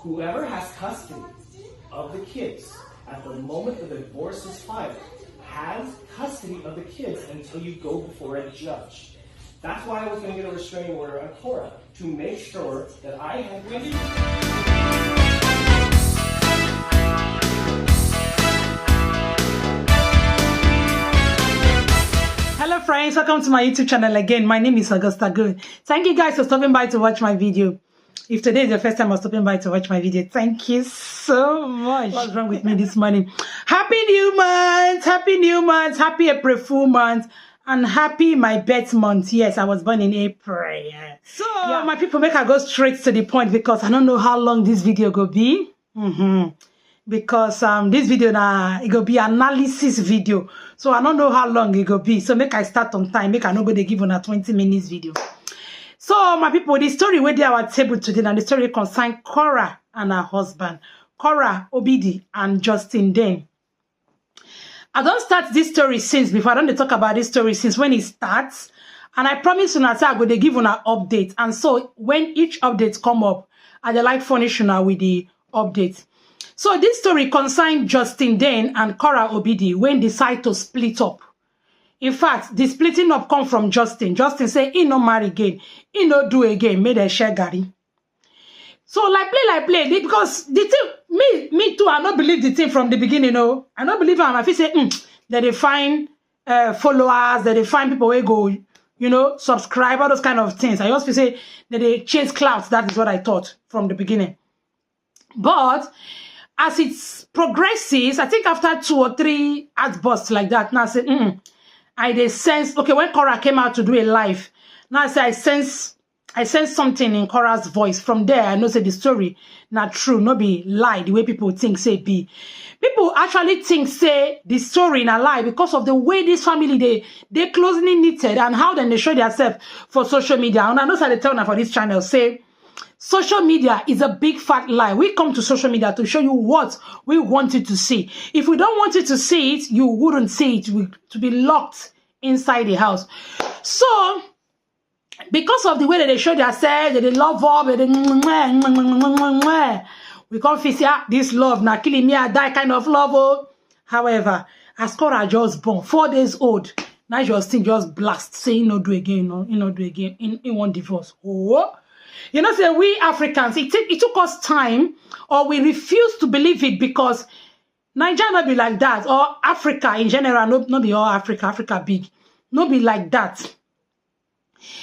Whoever has custody of the kids at the moment the divorce is filed has custody of the kids until you go before a judge. That's why I was going to get a restraining order on Cora, to make sure that I had custody. Hello friends, welcome to my YouTube channel again. My name is Augustergold. Thank you guys for stopping by to watch my video. If today is the first time I'm stopping by to watch my video, thank you so much. What's wrong with me this morning? Happy New Month! Happy New Month! Happy April Fool Month! And happy my birth month. Yes, I was born in April. Yeah. So, my people, make I go straight to the point because I don't know how long this video will be. Because this video now it will be analysis video. So I don't know how long it will be. So make I start on time. Make I not go to give on a 20 minutes video. So, my people, the story where they are at table today, and the story concerns Cora and her husband, Cora Obidi and Justin Dane. I don't start this story since before. I don't talk about this story since when it starts. And I promise you, I say I go to give on an update. And so, when each update come up, I like furnish you with the update. So, this story concerns Justin Dane and Cora Obidi when they decide to split up. In fact, the splitting up come from Justin. Justin say he no marry again. He no do again. Made a share Gary. So like play, because the thing, me too, I not believe the thing from the beginning, you know. I not believe him. I feel say, that they find followers, that they find people who go, you know, subscribe, all those kind of things. I also say that they change clouds. That is what I thought from the beginning. But as it progresses, I think after 2 or 3 outbursts like that, now I say, I sense, okay, when Cora came out to do a live, now I say I sense something in Cora's voice. From there, I know say the story not true, not be lie, the way people think say be. People actually think say the story not lie because of the way this family they closely knitted and how then they show themselves for social media. And I know how they tell now for this channel say social media is a big fat lie. We come to social media to show you what we want you to see. If we don't want you to see it, you wouldn't see it. To be locked inside the house. So, because of the way that they show themselves, that they love up, that we can't feel this love now killing me, I die kind of love. Oh. However, as Cora just born, 4 days old, now Justin just blast, say he no do again, he no do again, he won't divorce. Oh. You know, say we Africans, it took us time, or we refuse to believe it because Nigeria not be like that, or Africa in general, not be all Africa big, not be like that.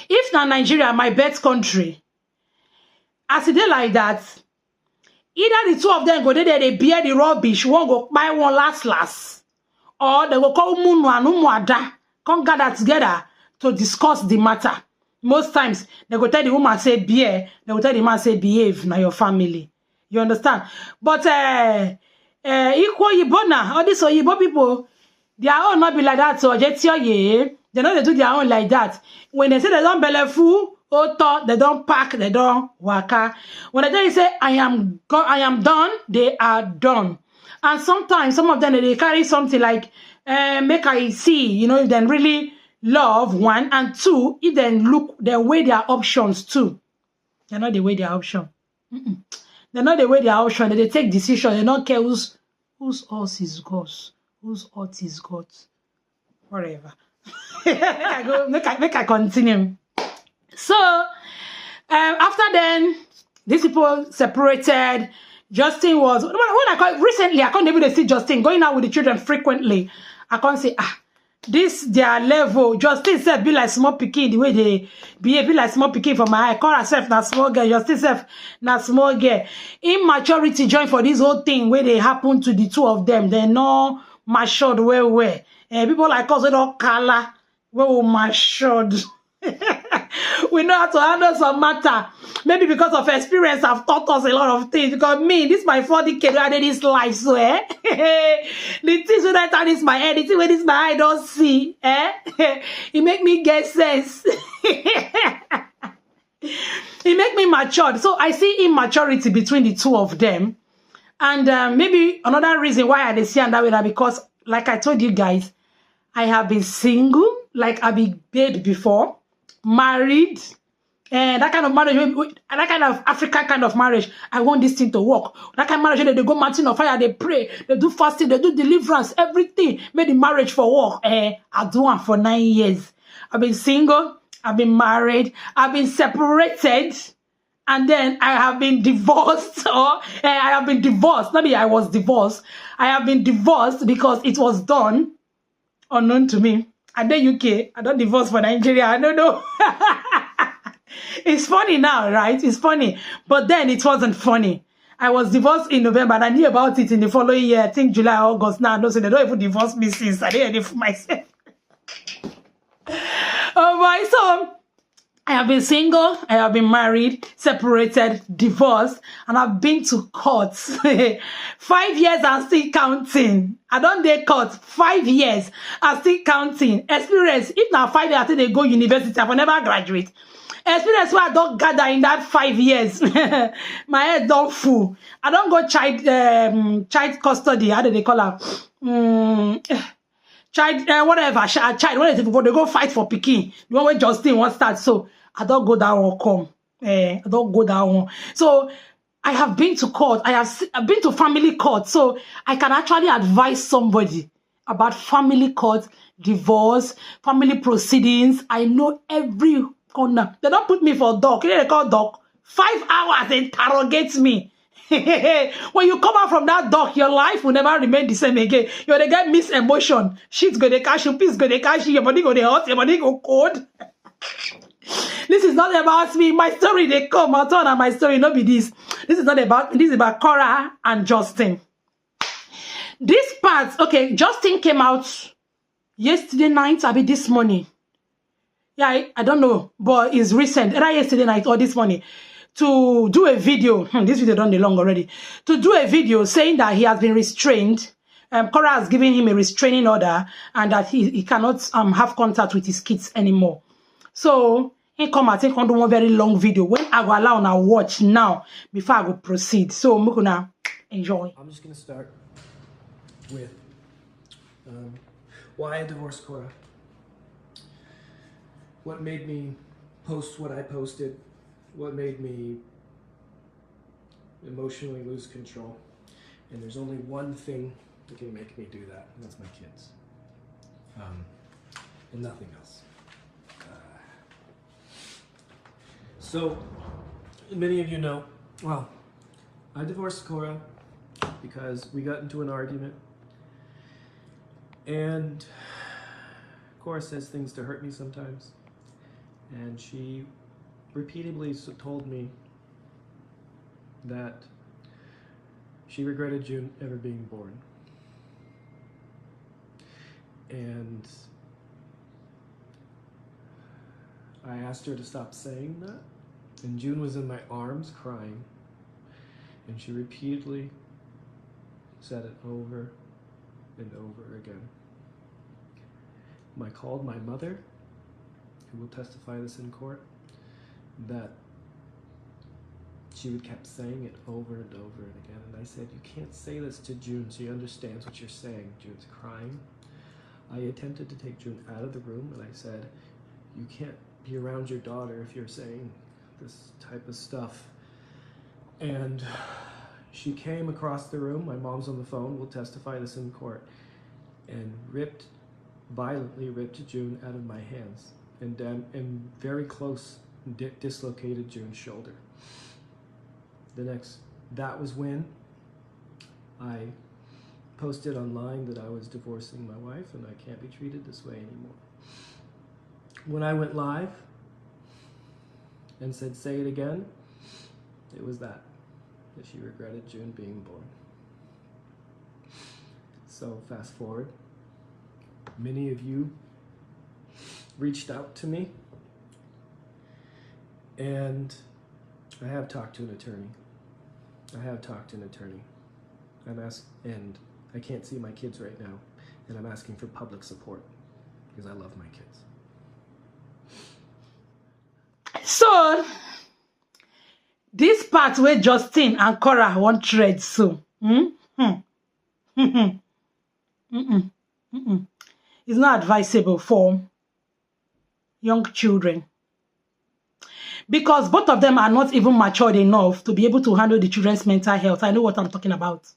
If now Nigeria, my birth country, as it is like that, either the two of them go there, they bear the rubbish, one go buy one last, or they will call Munwa, come gather together to discuss the matter. Most times, they go tell the woman say beer, they will tell the man say behave na your family. You understand? But equal Yibona, all these Oyibo people, their own not be like that. So they know they do their own like that. When they say they don't belefu, they don't pack, they don't waka. When they say I am done, they are done. And sometimes some of them they carry something like make I see, you know, if they really love, 1, and 2, if they look, they weigh their options too. They know they weigh their option. They know they weigh their option. They take decision. They don't care whose horse is God's, whose horse is God's. Whatever. make I continue. So after then, these people separated. Justin was when recently I can't even see Justin going out with the children frequently. I can't say this their level. Justin said be like small pikin, the way they behave be like small pikin for my eye. Call herself na small girl. Justin self na small girl. Immaturity join for this whole thing where they happen to the two of them. They no matured well. People like us we don't color we matured. We know how to handle some matter. Maybe because of experience, I've taught us a lot of things. Because me, this is my 40K I did this life, so the things when I turn this my head, the things when this my eye don't see, it make me get sense. It make me matured. So I see immaturity between the two of them. And maybe another reason why I see that way, because like I told you guys, I have been single, like I've been babe before, married, that kind of marriage, that kind of African kind of marriage, I want this thing to work. That kind of marriage, they go mountain of fire, they pray, they do fasting, they do deliverance, everything. Made the marriage for work. I do one for 9 years. I've been single, I've been married, I've been separated, and then I have been divorced, or I have been divorced. Maybe I was divorced. I have been divorced because it was done unknown to me. And then UK, I don't divorce for Nigeria. I don't know. It's funny now, right? It's funny. But then it wasn't funny. I was divorced in November and I knew about it in the following year. I think July, August. Now, no, so they don't even divorce me since. I didn't for myself. Oh boy, so I have been single, I have been married, separated, divorced, and I've been to court. 5 years and still counting. I don't dare court. 5 years and still counting. Experience. If now 5 years after they go university, I will never graduate. Experience where I don't gather in that 5 years. My head don't full. I don't go child custody. How do they call her? Child, whatever, whatever, they go fight for Peking. The one where Justin won't start. So I don't go that one, come. I don't go that one. So I have been to court. I've been to family court. So I can actually advise somebody about family court, divorce, family proceedings. I know every corner. They don't put me for doc. You know they call doc? 5 hours, they interrogate me. When you come out from that dock, your life will never remain the same again. You're gonna get miss emotion. Shit's gonna catch you, peace gonna catch you, your body gonna hurt, your body go cold. This is not about me. My story, they come. My turn and my story, not be this. This is not about, this is about Cora and Justin. This part, okay, Justin came out yesterday night, I mean this morning. Yeah, I don't know, but it's recent, either yesterday night or this morning. To do a video, this video done long already, to do a video saying that he has been restrained. Cora has given him a restraining order and that he cannot have contact with his kids anymore. So, he come and take on one very long video. When I go allow now watch now, before I go proceed. So, I'm gonna enjoy. I'm just gonna start with why I divorced Cora. What made me post what I posted. What made me emotionally lose control. And there's only one thing that can make me do that, and that's my kids. And nothing else. So, many of you know, well, I divorced Cora because we got into an argument. And Cora says things to hurt me sometimes. And she repeatedly told me that she regretted June ever being born. And I asked her to stop saying that, and June was in my arms crying, and she repeatedly said it over and over again. I called my mother, who will testify this in court, that she would kept saying it over and over and again. And I said, you can't say this to June. She understands what you're saying. June's crying. I attempted to take June out of the room, and I said, you can't be around your daughter if you're saying this type of stuff. And she came across the room. My mom's on the phone, will testify this in court, and violently ripped June out of my hands, and very close dislocated June's shoulder. That was when I posted online that I was divorcing my wife and I can't be treated this way anymore. When I went live and said, say it again, it was that she regretted June being born. So fast forward, many of you reached out to me, and I have talked to an attorney. And I can't see my kids right now, and I'm asking for public support because I love my kids. So, this part where Justin and Cora want trade so. It's not advisable for young children. because both of them are not even matured enough to be able to handle the children's mental health. I know what I'm talking about.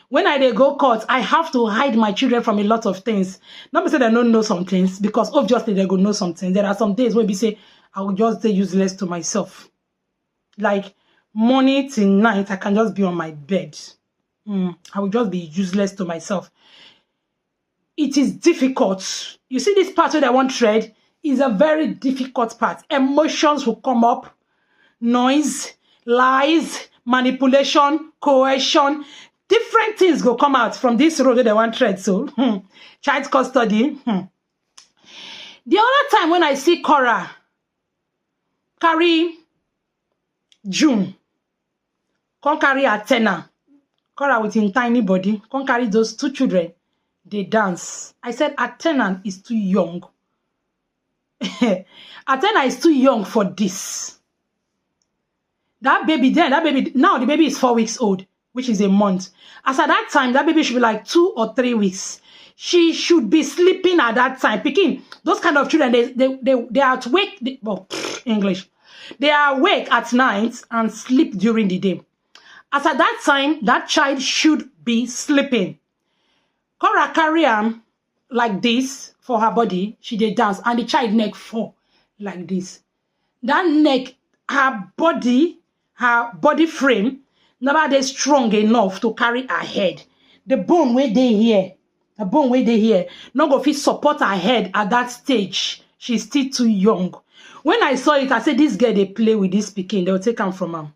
When I go court, I have to hide my children from a lot of things. Not because they don't know some things, because obviously they go know some things. There are some days when we say, I will just stay useless to myself. Like morning till night, I can just be on my bed. I will just be useless to myself. It is difficult. You see this part where I want thread is a very difficult part. Emotions will come up, noise, lies, manipulation, coercion. Different things go come out from this road that they want thread. So, child custody. The other time when I see Cora carry June, come carry Athena, Cora with him tiny body, come carry those two children, they dance. I said Athena is too young. Athena is too young for this. That baby then, now the baby is 4 weeks old, which is a month. As at that time, that baby should be like 2 or 3 weeks. She should be sleeping at that time. Picking those kind of children, they are awake. English. They are awake at night and sleep during the day. As at that time, that child should be sleeping. Cora carry him like this for her body. She did dance, and the child neck fall like this. That neck, her body frame, never they strong enough to carry her head. The bone where they here, not go fit support her head at that stage. She's still too young. When I saw it, I said, this girl, they play with this pikin, they will take him from her.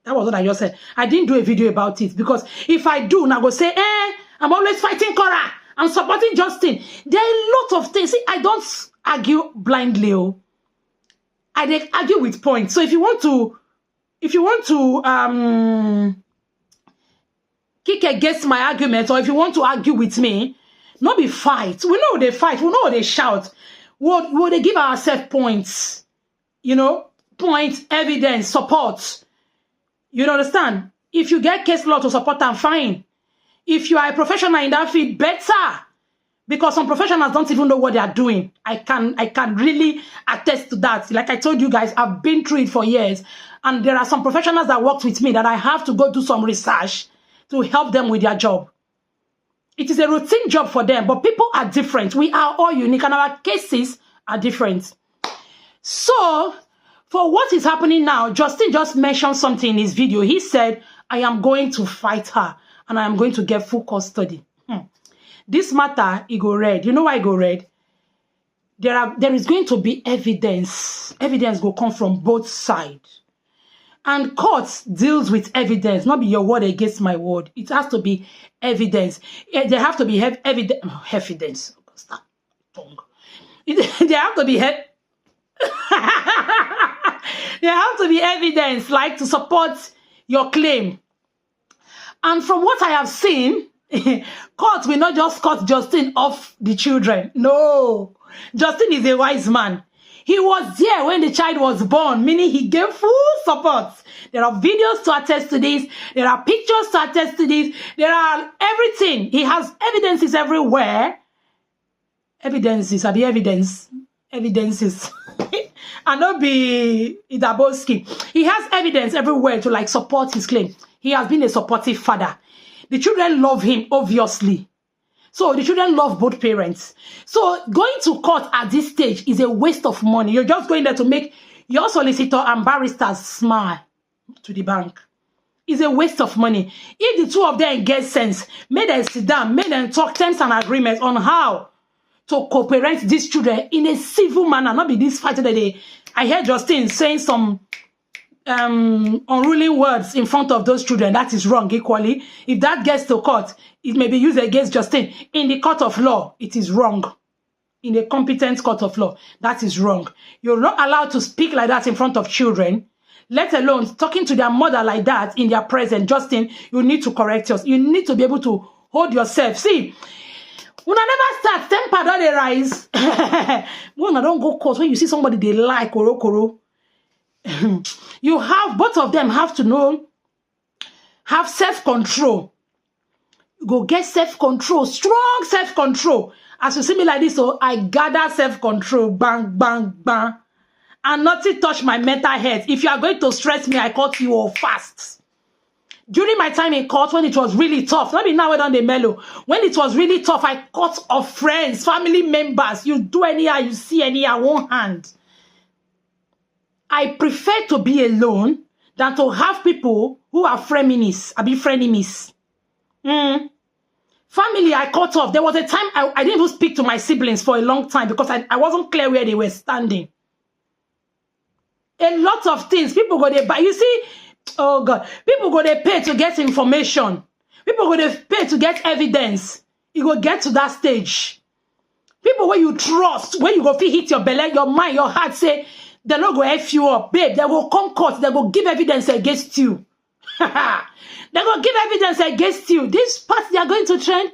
That was what I just said. I didn't do a video about it, because if I do, now go say, I'm always fighting Cora. I'm supporting Justin. There are a lot of things. See, I don't argue blindly. I argue with points. So if you want to kick against my argument, or if you want to argue with me, not be fight. We know they fight. We know they shout. Will they give ourselves points? You know, points, evidence, support. You understand? If you get case law to support them, fine. If you are a professional in that field, better. Because some professionals don't even know what they are doing. I can really attest to that. Like I told you guys, I've been through it for years. And there are some professionals that worked with me that I have to go do some research to help them with their job. It is a routine job for them, but people are different. We are all unique, and our cases are different. So, for what is happening now, Justin just mentioned something in his video. He said, I am going to fight her, and I am going to get full custody. This matter, it go red. You know why it go red? There is going to be evidence. Evidence will come from both sides. And court deals with evidence, not be your word against my word. It has to be evidence. There have to be evidence. Stop. Tongue. There have to be there have to be evidence, like to support your claim. And from what I have seen, court will not just cut Justin off the children. No. Justin is a wise man. He was there when the child was born, meaning he gave full support. There are videos to attest to this. There are pictures to attest to this. There are everything. He has evidences everywhere. Evidences are the evidence. Evidences. And not be Idaboski. He has evidence everywhere to like support his claim. He has been a supportive father. The children love him, obviously. So the children love both parents. So going to court at this stage is a waste of money. You're just going there to make your solicitor and barristers smile to the bank. It's a waste of money. If the two of them get sense, make them sit down, make them talk terms and agreements on how to cooperate these children in a civil manner, not be this fight today. I heard Justin saying some unruly words in front of those children. That is wrong equally. If that gets to court, it may be used against Justin. In the court of law, it is wrong. In a competent court of law, that is wrong. You're not allowed to speak like that in front of children, let alone talking to their mother like that in their presence. Justin, you need to correct yourself. You need to be able to hold yourself. See, when I never start, temper don't they rise. When I don't go court, when you see somebody they like, koro. You have, both of them have to know, have self-control. Go get self-control, strong self-control. As you see me like this, so I gather self-control, bang, bang, bang. and nothing touched my mental health. If you are going to stress me, I cut you off fast. During my time in court, when it was really tough, not be now on the mellow, when it was really tough, I cut off friends, family members. You do anyhow, you see anyhow, one hand. I prefer to be alone than to have people who are frenemies. I be frenemies. Family, I cut off. There was a time I didn't even speak to my siblings for a long time because I wasn't clear where they were standing. A lot of things, people go there, but you see, oh God, people go there pay to get information. People go there pay to get evidence. You go get to that stage. People where you trust, when you go feel hit your belly, your mind, your heart, say, they're not going to F you up, babe. They will come court. They will give evidence against you. They will give evidence against you. This part they are going to trade,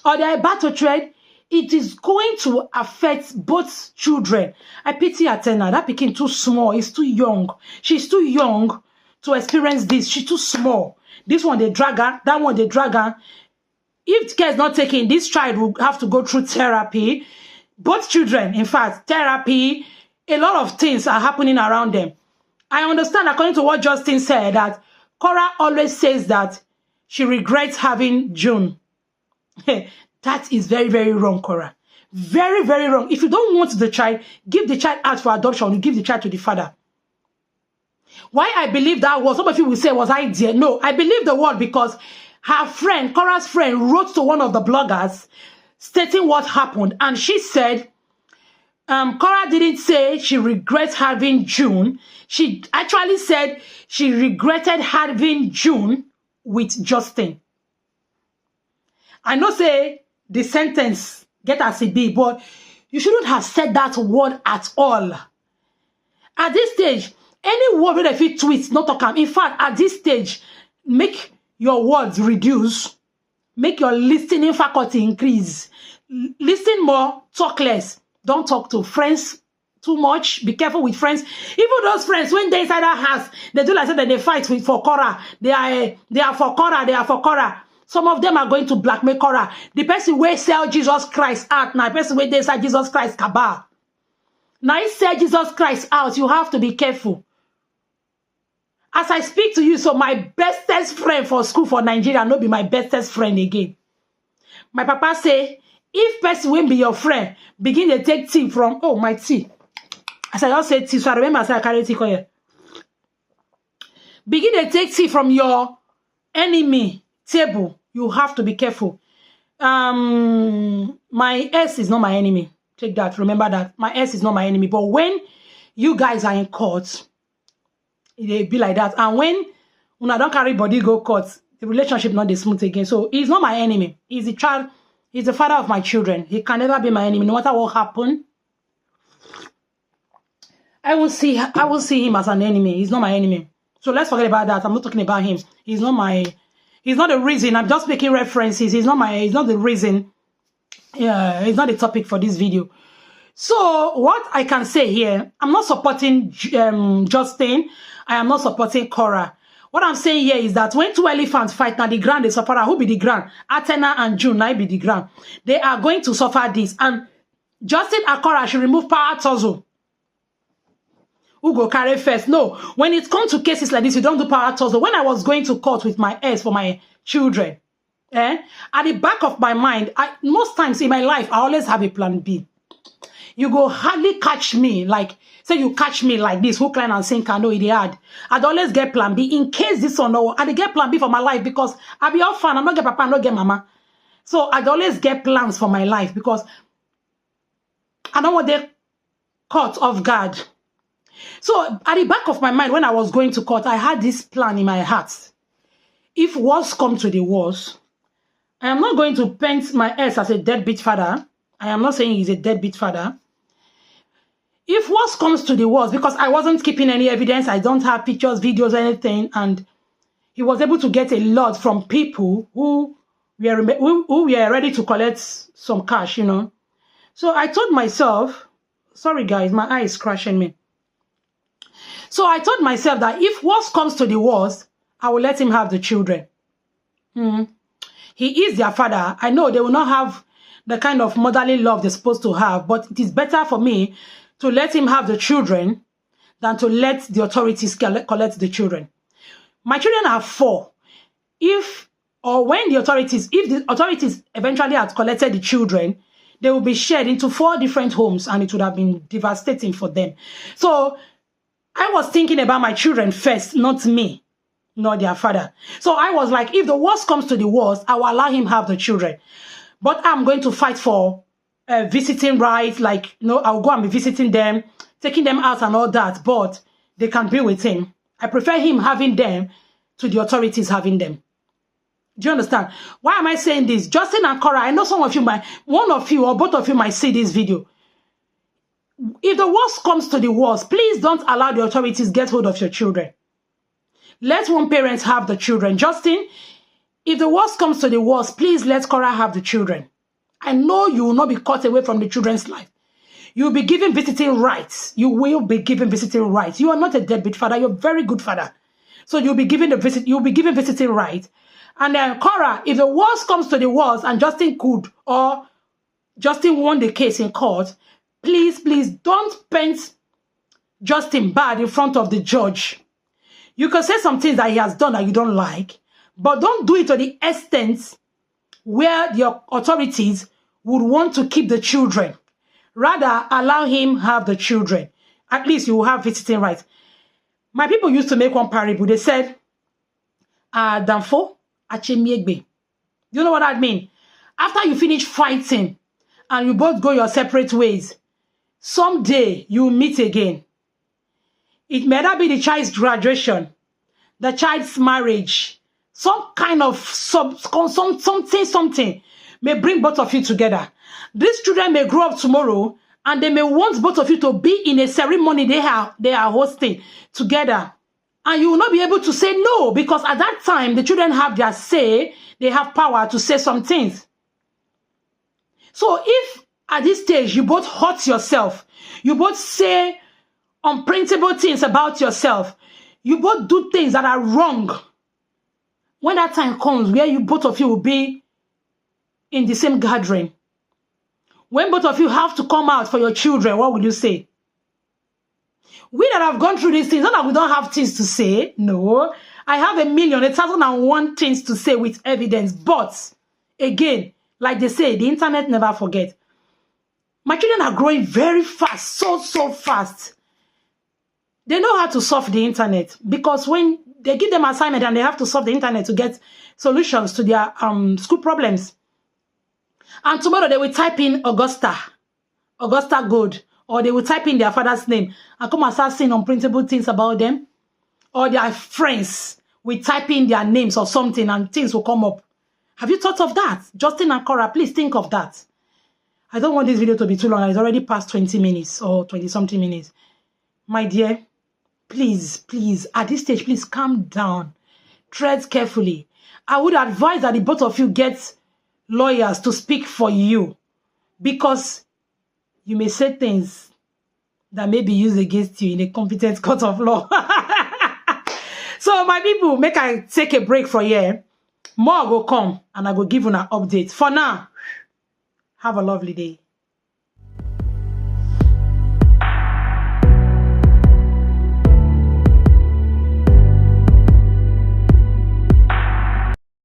or they are about to trade, it is going to affect both children. I pity Athena. That pikin too small. It's too young. She's too young to experience this. She's too small. This one, they drag her. That one, they drag her. If care is not taken, this child will have to go through therapy. Both children, in fact, therapy, a lot of things are happening around them. I understand, according to what Justin said, that Cora always says that she regrets having June. That is very, very wrong, Cora. Very, very wrong. If you don't want the child, give the child out for adoption. You give the child to the father. Why I believe that was, some of you will say, was I dear? No, I believe the word because her friend, Cora's friend, wrote to one of the bloggers stating what happened. And she said, Cora didn't say she regrets having June. She actually said she regretted having June with Justin. I know say the sentence get as it be, but you shouldn't have said that word at all. At this stage, any word that fit tweets, not talk. In fact, at this stage, make your words reduce. Make your listening faculty increase. Listen more, talk less. Don't talk to friends too much. Be careful with friends. Even those friends, when they inside that house, they do like that they fight for Cora. They are for Cora. They are for Cora. Some of them are going to blackmail Cora. The person where sell Jesus Christ out, now the person where they sell Jesus Christ cabal. Now he sell Jesus Christ out. You have to be careful. As I speak to you, so my bestest friend for school for Nigeria no be my bestest friend again. My papa say, if person will be your friend, begin to take tea from, oh, my tea. As I just said tea, so I remember I said I carry tea here. Begin to take tea from your enemy table. You have to be careful. My ex is not my enemy. Take that. Remember that. My ex is not my enemy. But when you guys are in court, it be like that. And when I don't carry body go court, the relationship not the smooth again. So he's not my enemy. He's the child. He's the father of my children. He can never be my enemy. No matter what happen, I will see him as an enemy. He's not my enemy. So let's forget about that. I'm not talking about him. He's not the reason. I'm just making references. He's not the reason. Yeah, it's not the topic for this video. So what I can say here, I'm not supporting Justin. I am not supporting Cora. What I'm saying here is that when two elephants fight, now the ground they suffer. Who be the ground? Athena and June, now be the ground. They are going to suffer this. And Justin and Cora should remove power tussle. Who go carry first? No. When it comes to cases like this, you don't do power tussle. When I was going to court with my ex for my children, at the back of my mind, most times in my life, I always have a plan B. You go hardly catch me like, say you catch me like this, hook, line, and sinker, no, it hard. I'd always get plan B in case this or no. I'd get plan B for my life because I be orphan, I'm not get papa, I'm not get mama. So I'd always get plans for my life because I don't want them caught off guard. So at the back of my mind, when I was going to court, I had this plan in my heart. If worse come to the worst, I am not going to paint my ex as a deadbeat father. I am not saying he's a deadbeat father. If worse comes to the worst, because I wasn't keeping any evidence, I don't have pictures, videos, anything, and he was able to get a lot from people who were ready to collect some cash, you know. So I told myself, sorry guys, my eye is crashing me. So I told myself that if worse comes to the worst, I will let him have the children. He is their father. I know they will not have the kind of motherly love they're supposed to have, but it is better for me to let him have the children than to let the authorities collect the children. My children are 4. If the authorities eventually had collected the children, they will be shared into 4 different homes, and it would have been devastating for them. So I was thinking about my children first, not me, not their father. So I was like, if the worst comes to the worst, I will allow him have the children. But I'm going to fight for visiting rights. Like, I'll go and be visiting them, taking them out and all that. But they can be with him. I prefer him having them to the authorities having them. Do you understand? Why am I saying this? Justin and Cora, I know some of you one of you or both of you might see this video. If the worst comes to the worst, please don't allow the authorities get hold of your children. Let one parent have the children. Justin, if the worst comes to the worst, please let Cora have the children. I know you will not be cut away from the children's life. You'll be given visiting rights. You will be given visiting rights. You are not a deadbeat father. You're a very good father. So you'll be given visiting rights. And then Cora, if the worst comes to the worst and Justin won the case in court, please don't paint Justin bad in front of the judge. You can say some things that he has done that you don't like, but don't do it to the extent where the authorities would want to keep the children. Rather, allow him have the children. At least you will have visiting rights. My people used to make one parable. They said, Danfo, Achemiegbe. You know what that means? After you finish fighting and you both go your separate ways, someday you meet again. It may not be the child's graduation, the child's marriage, some kind of something may bring both of you together. These children may grow up tomorrow and they may want both of you to be in a ceremony they are hosting together. And you will not be able to say no, because at that time, the children have their say, they have power to say some things. So if at this stage you both hurt yourself, you both say unprintable things about yourself, you both do things that are wrong, when that time comes where you both of you will be in the same gathering, when both of you have to come out for your children, what will you say? We that have gone through these things, not that we don't have things to say. No, I have 1,001 things to say with evidence. But again, like they say, the internet never forgets. My children are growing very fast, so fast. They know how to solve the internet, because when they give them assignment and they have to solve the internet to get solutions to their school problems. And tomorrow they will type in Augustergold, or they will type in their father's name and come and start saying unprintable things about them. Or their friends will type in their names or something and things will come up. Have you thought of that? Justin and Cora, please think of that. I don't want this video to be too long. It's already past 20 minutes or 20-something minutes. My dear, please, at this stage, please calm down. Tread carefully. I would advise that the both of you get lawyers to speak for you, because you may say things that may be used against you in a competent court of law. So my people, make I take a break for here. More will come and I will give you an update. For now, have a lovely day.